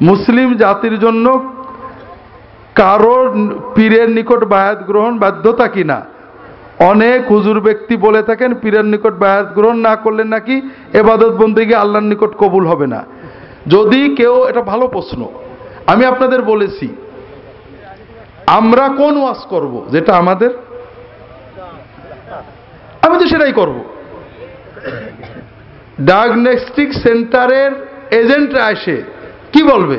মুসলিম জাতির জন্য কারোর পীরের নিকট বায়াত গ্রহণ বাধ্যতা কিনা? অনেক হুজুর ব্যক্তি বলে থাকেন পীরের নিকট বায়াত গ্রহণ না করলে নাকি ইবাদত বন্দেগী আল্লাহর নিকট কবুল হবে না। যদি কেউ, এটা ভালো প্রশ্ন, আমি আপনাদের বলেছি আমরা কোন ওয়াজ করব যেটা আমাদের, আমি তো সেটাই করব। ডায়াগনস্টিক সেন্টারের এজেন্টরা এসে কি বলবে?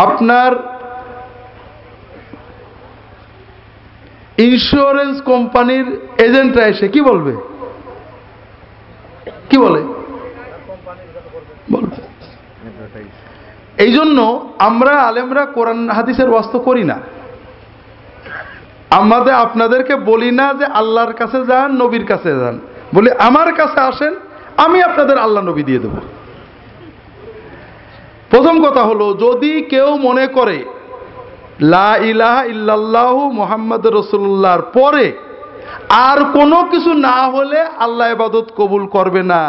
আপনার ইন্স্যুরেন্স কোম্পানির এজেন্টরা এসে কি বলবে? কি বলে? বলবে। এই জন্য আমরা আলেমরা কোরআন হাদিসের ওয়াজ করি না। আমাদের আপনাদেরকে বলি না যে আল্লাহর কাছে যান, নবীর কাছে যান, বলি আমার কাছে আসেন, আমি আপনাদের আল্লাহ নবী দিয়ে দেব। প্রথম কথা হলো, যদি কেউ মনে করে লা ইলাহা ইল্লাল্লাহু মুহাম্মাদুর রাসূলুল্লাহর পরে আর কোনো কিছু না হলে আল্লাহ ইবাদত কবুল করবে না,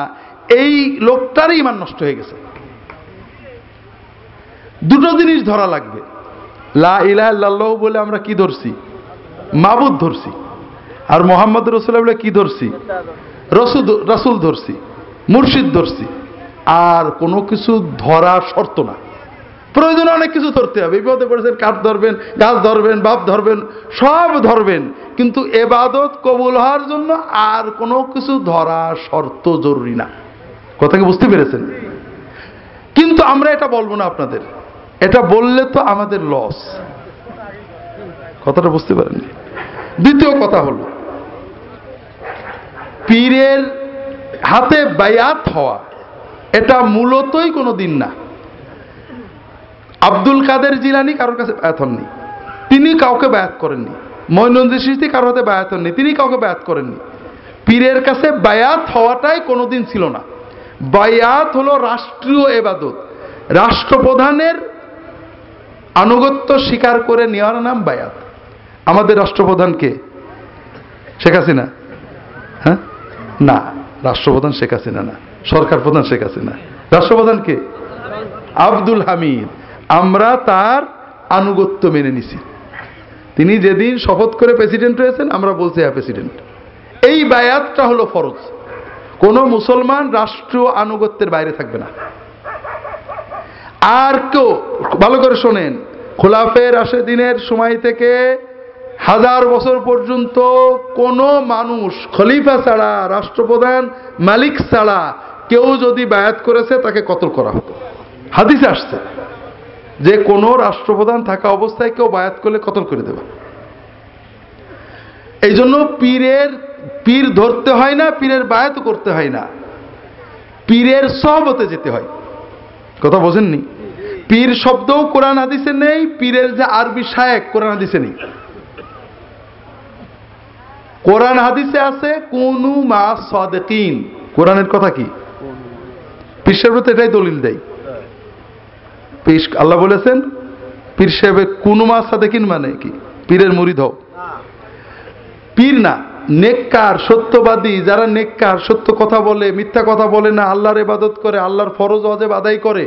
এই লোকটারই ঈমান নষ্ট হয়ে গেছে। দুটো জিনিস ধরা লাগবে। লা ইলাহা ইল্লাল্লাহু বলে আমরা কি ধরছি? মাবুদ ধরছি। আর মুহাম্মাদুর রাসূলুল্লাহ বলে কি ধরছি? রাসূল ধরছি, মুর্শিদ ধরছি। আর কোনো কিছু ধরা শর্ত না, প্রয়োজনে অনেক কিছু ধরতে হবে। বিপদে পড়েছেন, কাঠ ধরবেন, গাছ ধরবেন, বাপ ধরবেন, সব ধরবেন, কিন্তু ইবাদত কবুল হওয়ার জন্য আর কোনো কিছু ধরা শর্ত জরুরি না। কথা কি বুঝতে পেরেছেন? কিন্তু আমরা এটা বলবো না আপনাদের, এটা বললে তো আমাদের লস। কথাটা বুঝতে পারেননি। দ্বিতীয় কথা হলো, পীরের হাতে বায়াত হওয়া এটা মূলতই কোনো দিন না। আব্দুল কাদের জিলানী কারোর কাছে বায়াত হননি, তিনি কাউকে বায়াত করেননি। মঈনুদ্দিন চিশতি কারোর হাতে বায়াত হননি, তিনি কাউকে বায়াত করেননি। পীরের কাছে বায়াত হওয়াটাই কোনোদিন ছিল না। বায়াত হলো রাষ্ট্রীয় ইবাদত, রাষ্ট্রপ্রধানের আনুগত্য স্বীকার করে নেওয়ার নাম বায়াত। আমাদের রাষ্ট্রপ্রধান কে? শেখ হাসিনা? হ্যাঁ, না, রাষ্ট্রপ্রধান শেখ হাসিনা না, সরকার প্রধান শেখ হাসিনা। রাষ্ট্রপ্রধান কে? আব্দুল হামিদ। আমরা তার আনুগত্য মেনে নিছি। তিনি যেদিন শপথ করে প্রেসিডেন্ট হয়েছেন আমরা বলছি হ্যাঁ প্রেসিডেন্ট। এই বায়াতটা হলো ফরজ। কোন মুসলমান রাষ্ট্রীয় আনুগত্যের বাইরে থাকবে না। আর কেউ, ভালো করে শোনেন, খোলাফায়ে রাশেদিনের সময় থেকে 1000 বছর পর্যন্ত কোন মানুষ খলিফা ছাড়া, রাষ্ট্রপ্রধান মালিক ছাড়া কেউ যদি বায়াত করেছে তাকে কতল করা হতো। হাদিসে আসছে যে কোন রাষ্ট্রপ্রধান থাকা অবস্থায় কেউ বায়াত করলে কতল করে দেবে। এই জন্য পীর ধরতে হয় না, পীরের বায়াত করতে হয় না, পীরের সহবতে যেতে হয়। কথা বোঝেননি? পীর শব্দও কোরআন হাদিসে নেই, পীরের যে আরবি শায়েখ কোরআন হাদিসে নেই। কোরআন হাদিসে আছে কুনু মা সাদিকিন। কোরআনের কথা কি? পীর সাহেব এটাই দলিল দেয়। আল্লাহ বলেছেন পীর সাহেবের কুনু মা সাদিকিন মানে কি? পীরের মুরিদ হও। পীর না, নেককার, সত্যবাদী, যারা নেককার, সত্য কথা বলে, মিথ্যা কথা বলে না, আল্লাহর ইবাদত করে, আল্লাহর ফরজ ওয়াজিব আদায় করে,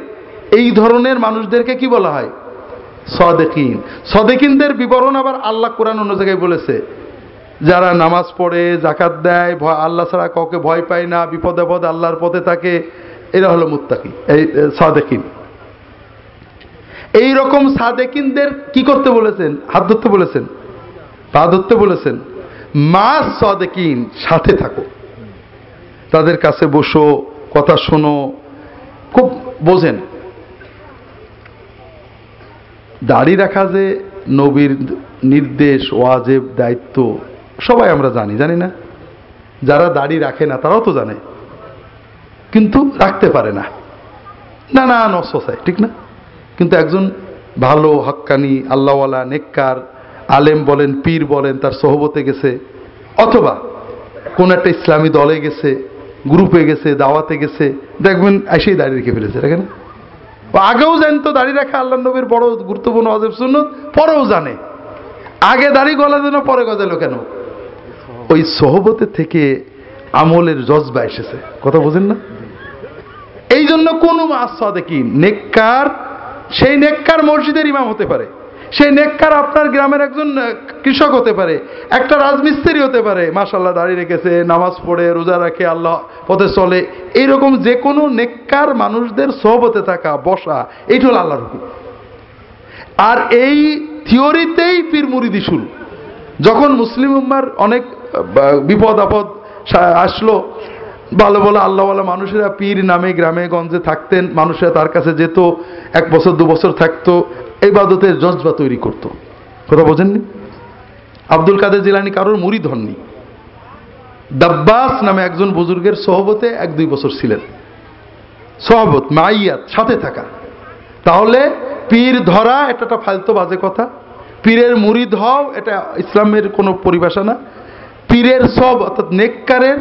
এই ধরনের মানুষদেরকে কি বলা হয়? সাদিকিন। সাদিকিনদের বিবরণ আবার আল্লাহ কোরআন অন্য জায়গায় বলেছে, যারা নামাজ পড়ে, যাকাত দেয়, আল্লাহ ছাড়া কাউকে ভয় পায় না, বিপদে আপদে আল্লাহর পথে থাকে, এরা হলো মুত্তাকি, এই সাদিকিন। এই রকম সাদিকিনদের কি করতে বলেছেন? হাত ধরতে বলেছেন, পা ধরতে বলেছেন। মা সাদিকিন, সাথে থাকো, তাদের কাছে বসো, কথা শোনো, খুব বোঝেন। দাড়ি রাখা যে নবীর নির্দেশ, ওয়াজিব, দায়িত্ব, সবাই আমরা জানি না? যারা দাড়ি রাখে না তারাও তো জানে, কিন্তু রাখতে পারে না, না নসসায়, ঠিক না? কিন্তু একজন ভালো হাক্কানি আল্লাহওয়ালা নেককার আলেম বলেন, পীর বলেন, তার সোহবতে গেছে, অথবা কোন একটা ইসলামী দলে গেছে, গ্রুপে গেছে, দাওয়াতে গেছে, দেখবেন এসেই দাড়ি রেখে ফেলেছে, দেখেন। আগেও জানতো দাড়ি রাখা আল্লাহ নবীর বড় গুরুত্বপূর্ণ ওয়াজিব সুন্নত, পরেও জানে। আগে দাড়ি গলা যেন পরে গজালো কেন? ওই সোহবতে থেকে আমলের জজবা এসেছে। কথা বোঝেন না? এই জন্য কোন দেখি নেককার, সেই নেককার মসজিদের ইমাম হতে পারে, সেই নেককার আপনার গ্রামের একজন কৃষক হতে পারে, একটা রাজমিস্ত্রি হতে পারে, মাশাআল্লাহ দাঁড়িয়ে রেখেছে, নামাজ পড়ে, রোজা রাখে, আল্লাহ পথে চলে, এইরকম যে কোনো নেককার মানুষদের সোহবতে থাকা, বসা, এইটা হলো আল্লাহর হুকুম। আর এই থিওরিতেই পীর মুরিদি শুরু। যখন মুসলিম উম্মার অনেক বিপদ আপদ আসলো, ভালো ভালো আল্লাহওয়ালা মানুষেরা পীর নামে গ্রামে গঞ্জে থাকতেন, মানুষেরা তার কাছে যেত, 1 বছর 2 বছর থাকতো, ইবাদতের জজবা তৈরি করত। কথা বোঝেননি? আব্দুল কাদের জিলানী কারোর মুরিদ হননি, দাব্বাস নামে একজন বুজুর্গের সোহবতে 1-2 বছর ছিলেন। সোহবত মাইয়াত, সাথে থাকা। তাহলে পীর ধরা এটা ফালতু বাজে কথা, পীরের মুরিদ হও এটা ইসলামের কোনো পরিভাষা না। পীরের সব অর্থাৎ নেককারের,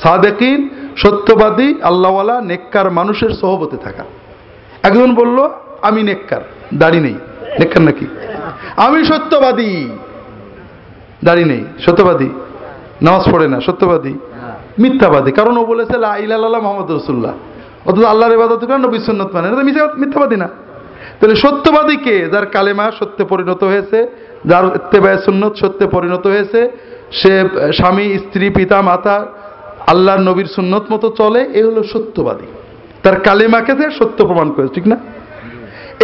সাদেকিন, সত্যবাদী, আল্লাহওয়ালা নেককার মানুষের সোহবতে থাকা। একজন বলল আমি নেককার, দাড়ি নেই, নেককার নাকি? আমি সত্যবাদী, দাড়ি নেই, সত্যবাদী, নামাজ পড়ে না, সত্যবাদী, মিথ্যাবাদী। কারণ ও বলেছে লা ইলাহা ইল্লাল্লাহ মুহাম্মাদুর রাসূলুল্লাহ, অথচ আল্লাহর ইবাদত করে, নবীর সুন্নাত মানে, এটা মিথ্যাবাদী না। তাহলে সত্যবাদী কে? যার কালেমা সত্যে পরিণত হয়েছে, যার ইত্তেবায়ে সুন্নত সত্যে পরিণত হয়েছে, সে স্বামী স্ত্রী পিতা মাতা আল্লাহর নবীর সুন্নত মতো চলে, এই হলো সত্যবাদী। তার কালেমাকে সত্য প্রমাণ করে, ঠিক না?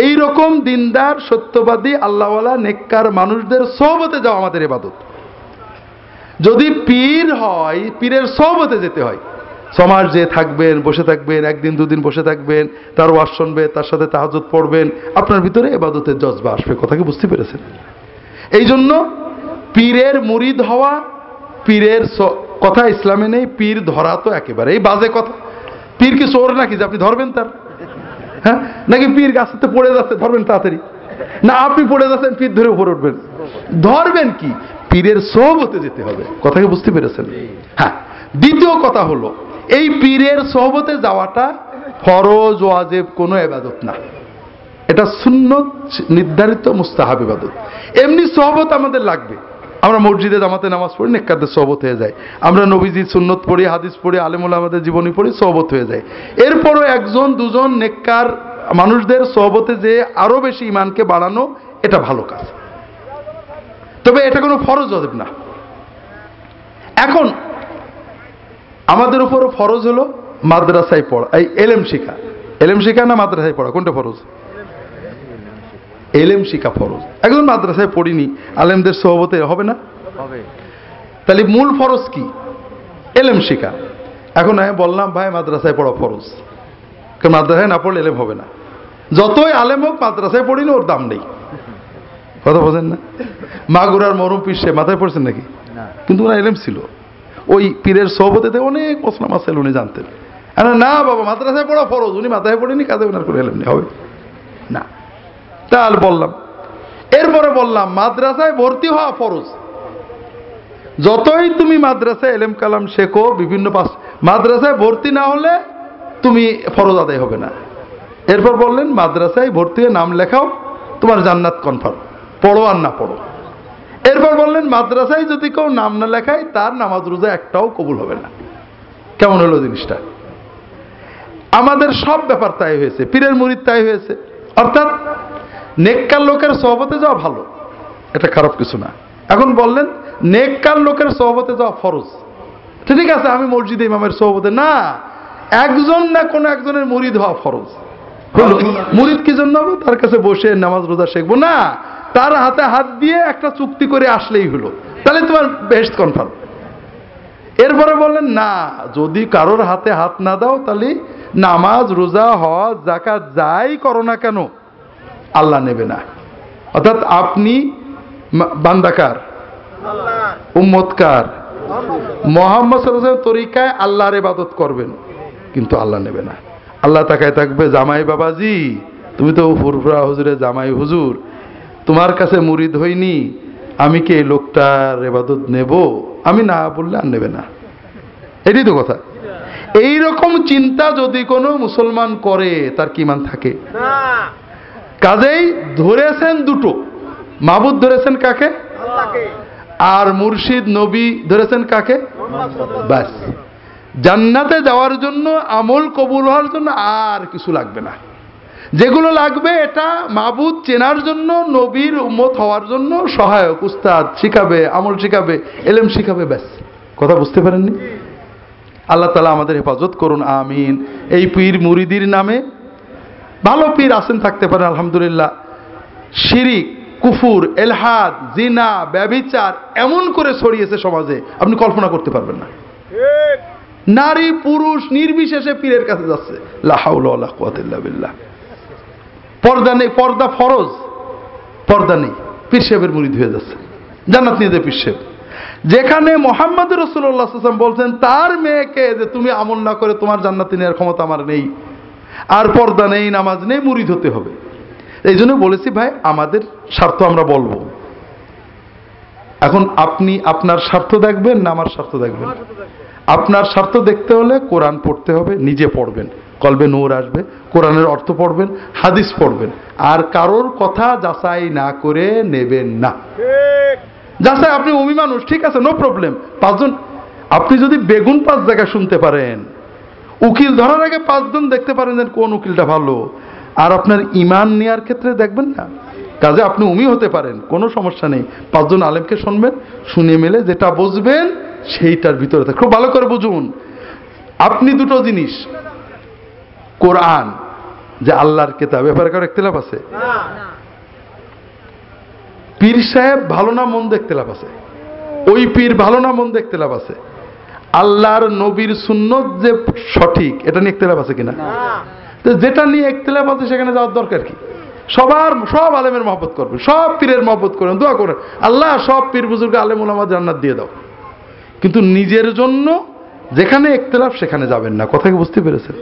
এই রকম দিনদার সত্যবাদী আল্লাহওয়ালা নেককার মানুষদের সোহবতে যাওয়া আমাদের ইবাদত। যদি পীর হয়, পীরের সোহবতে যেতে হয়। সমাজ যে থাকবেন, বসে থাকবেন, 1 দিন 2 দিন বসে থাকবেন, তার ওয়াজ শুনবেন, তার সাথে তাহাজ্জুদ পড়বেন, আপনার ভিতরে ইবাদতের জজবা আসবে। কথা কি বুঝতে পেরেছেন? এই জন্য পীরের মুরিদ হওয়া, পীরের কথা ইসলামে নেই, পীর ধরা তো একেবারে এই বাজে কথা। পীর কি চোর নাকি যে আপনি ধরবেন তার? হ্যাঁ, নাকি পীর গাছতে পড়ে যাচ্ছে ধরবেন তাড়াতাড়ি? না, আপনি পড়ে যাচ্ছেন পীর ধরে উপরে উঠবেন? ধরবেন কি? পীরের সোহবতে যেতে হবে। কথা কি বুঝতে পেরেছেন? হ্যাঁ। দ্বিতীয় কথা হলো, এই পীরের সোহবতে যাওয়াটা ফরজ ওয়াজিব কোনো ইবাদত না, এটা সুন্নত নির্ধারিত মুস্তাহাব ইবাদত। এমনি সোহবত আমাদের লাগবে। আমরা মসজিদে জামাতে নামাজ পড়ি, নেককারদের সোহবত হয়ে যায়। আমরা নবীজির সুন্নত পড়ি, হাদিস পড়ি, আলেম ওলামাদের জীবনী পড়ি, সোহবত হয়ে যায়। এরপরও 1-2 নেককার মানুষদের সোহবতে যে আরো বেশি ইমানকে বাড়ানো, এটা ভালো কাজ, তবে এটা কোনো ফরজ ওয়াজিব না। এখন আমাদের উপর ফরজ হলো মাদ্রাসায় পড়া, এই এলেম শিখা। এলেম শিখা না মাদ্রাসায় পড়া, কোনটা ফরজ? এলেম শিখা ফরজ। একজন মাদ্রাসায় পড়িনি, আলেমদের সোহবতে হবে না? তাহলে মূল ফরজ কি? এলেম শিখা। এখন আমি বললাম ভাই মাদ্রাসায় পড়া ফরজ, কারণ মাদ্রাসায় না পড়লে এলেম হবে না। যতই আলেম হোক, মাদ্রাসায় পড়িনি ওর দাম নেই। কথা বোঝেন না? মাগুরার মরুম পীর সে মাথায় পড়ছেন নাকি? কিন্তু ওনার এলেম ছিল, ওই পীরের সোহবতে অনেক মশলা মাসাইল উনি জানতেন। না বাবা মাদ্রাসায় পড়া ফরজ, উনি মাথায় পড়েনি, কাজে ওনার করে এলেম নেই, হবে না। তাহলে বললাম, এরপরে বললাম মাদ্রাসায় ভর্তি হওয়া ফরজ। যতই তুমি মাদ্রাসায় এলেম কালাম শেখো, বিভিন্ন মাদ্রাসায় ভর্তি না হলে তুমি ফরজ আদায় হবে না। এরপর বললেন মাদ্রাসায় ভর্তি হয়ে নাম লেখাও, তোমার জান্নাত কনফার্ম, পড়ো আর না পড়ো। এরপর বললেন মাদ্রাসায় যদি কেউ নাম না লেখায়, তার নামাজ রোজা একটাও কবুল হবে না। কেমন হলো জিনিসটা? আমাদের সব ব্যাপার তাই হয়েছে, পীরের মুরিদ তাই হয়েছে। অর্থাৎ নেককার লোকের সোহবতে যাওয়া ভালো, এটা খারাপ কিছু না। এখন বললেন নেককার লোকের সোহবতে যাওয়া ফরজ। ঠিক আছে, আমি মসজিদে ইমামের সোহবতে না, একজন না কোনো একজনের মুরিদ হওয়া ফরজ হলো। মুরিদ কি জন্য হবে? তার কাছে বসে নামাজ রোজা শিখবো না, তার হাতে হাত দিয়ে একটা চুক্তি করে আসলেই হলো, তাহলে তোমার বেহেশত কনফার্ম। এরপরে বললেন না, যদি কারোর হাতে হাত না দাও, তাহলে নামাজ রোজা হজ যাকাত যাই করো না কেন, আল্লাহ নেবে না। অর্থাৎ আপনি বান্দাকার, উম্মতকার, মুহাম্মদ সাল্লাল্লাহু আলাইহি ওয়াসাল্লামের তরিকায় আল্লাহর ইবাদত করবেন, কিন্তু আল্লাহ নেবে না। আল্লাহ তাকায় থাকবে, জামাই বাবাজি তুমি তো ফুরফুরা হুজুরের জামাই হুজুর, তোমার কাছে মুরিদ হইনি, আমি কি এই লোকটার ইবাদত নেব? আমি না বললে আর নেবে না। এটাই তো কথা। এই রকম চিন্তা যদি কোনো মুসলমান করে, তার কি ঈমান থাকে? কাজেই ধরেছেন দুটো, মাবুদ ধরেছেন কাকে? আর মুর্শিদ নবী ধরেছেন কাকে? ব্যাস। জান্নাতে যাওয়ার জন্য, আমল কবুল হওয়ার জন্য আর কিছু লাগবে না। যেগুলো লাগবে এটা মাবুদ চেনার জন্য, নবীর উম্মত হওয়ার জন্য সহায়ক, উস্তাদ শিখাবে, আমল শিখাবে, এলেম শিখাবে, ব্যাস। কথা বুঝতে পারেননি? আল্লাহ তাআলা আমাদের হেফাজত করুন, আমিন। এই পীর মুরিদির নামে ভালো পীর আছেন, থাকতে পারেন, আলহামদুলিল্লাহ। শিরিক, কুফুর, এলহাদ, জিনা, ব্যভিচার এমন করে ছড়িয়েছে সমাজে, আপনি কল্পনা করতে পারবেন না। নারী পুরুষ নির্বিশেষে পীরের কাছে যাচ্ছে। লা হাওলা ওয়ালা কুওয়াতা ইল্লা বিল্লাহ। পর্দা নেই, পর্দা ফরজ, পর্দা নেই, পীর সাহেবের মুরিদ হয়ে যাচ্ছে, জান্নাত নিয়ে যায় পীর সাহেব। যেখানে মুহাম্মদ রাসূলুল্লাহ সাল্লাল্লাহু আলাইহি ওয়াসাল্লাম বলছেন তার মেয়েকে যে তুমি আমল না করে তোমার জান্নাতে নেওয়ার ক্ষমতা আমার নেই, আর পর্দা নেই, নামাজ নেই, মুরিদ হতে হবে। এই জন্য বলেছি ভাই, আমাদের স্বার্থ আমরা বলবো। এখন আপনি আপনার স্বার্থ দেখবেন না আমার স্বার্থ দেখবেন? আপনার স্বার্থ দেখতে হলে কোরআন পড়তে হবে, নিজে পড়বেন, কলবে নূর আসবে, কোরআনের অর্থ পড়বেন, হাদিস পড়বেন, আর কারোর কথা যাচাই না করে নেবেন না। যাচাই, আপনি অমি মানুষ, ঠিক আছে, নো প্রবলেম। পাঁচজন, আপনি যদি বেগুন 5 জায়গায় শুনতে পারেন, উকিল ধরার আগে 5 জন দেখতে পারেন যে কোন উকিলটা ভালো, আর আপনার ইমান নেওয়ার ক্ষেত্রে দেখবেন না। কাজে আপনি উমি হতে পারেন, কোনো সমস্যা নেই। 5 জন আলেমকে শুনবেন, শুনে মেলে যেটা বুঝবেন সেইটার ভিতরে থাকে। খুব ভালো করে বুঝুন, আপনি দুটো জিনিস, কোরআন যে আল্লাহর কিতাব, ব্যাপারে কারো ইখতিলাফ আছে? পীর সাহেব ভালো না মন্দ ইখতিলাফ আছে, ওই পীর ভালো না মন্দ ইখতিলাফ আছে। আল্লাহর নবীর সুন্নত যে সঠিক, এটা নিয়ে ইখতিলাফ আছে কিনা? তো যেটা নিয়ে ইখতিলাফ আছে সেখানে যাওয়ার দরকার কি? সব আলেমের মহব্বত করবেন, সব পীরের মহব্বত করেন, দোয়া করেন, আল্লাহ সব পীর বুজুর্গ আলেম ওলামা জান্নাত দিয়ে দাও। কিন্তু নিজের জন্য যেখানে ইখতিলাফ সেখানে যাবেন না। কথা কি বুঝতে পেরেছেন?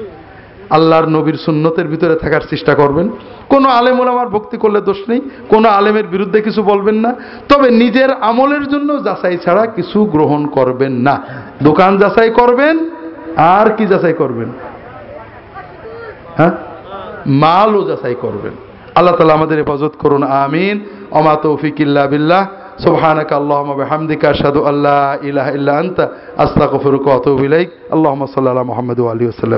আল্লাহর নবীর সুন্নতের ভিতরে থাকার চেষ্টা করবেন। কোনো আলেম ওলামার ভক্তি করলে দোষ নেই, কোনো আলেমের বিরুদ্ধে কিছু বলবেন না, তবে নিজের আমলের জন্য যাচাই ছাড়া কিছু গ্রহণ করবেন না। দোকান যাচাই করবেন, আর কি যাচাই করবেন? হ্যাঁ, মালও যাচাই করবেন। আল্লাহ তাআলা আমাদের হেফাজত করুন, আমিন। ওমা তৌফিক ইল্লা বিল্লাহ। সুবহানাকা আল্লাহুম্মা বিহামদিকা আশহাদু আল্লা ইলাহা ইল্লা আনতা আস্তাগফিরুকা ওয়া আতুবু ইলাইক। আল্লাহুম্মা সাল্লি আলা মুহাম্মাদ ওয়া আলিহি ওয়াসাল্লাম।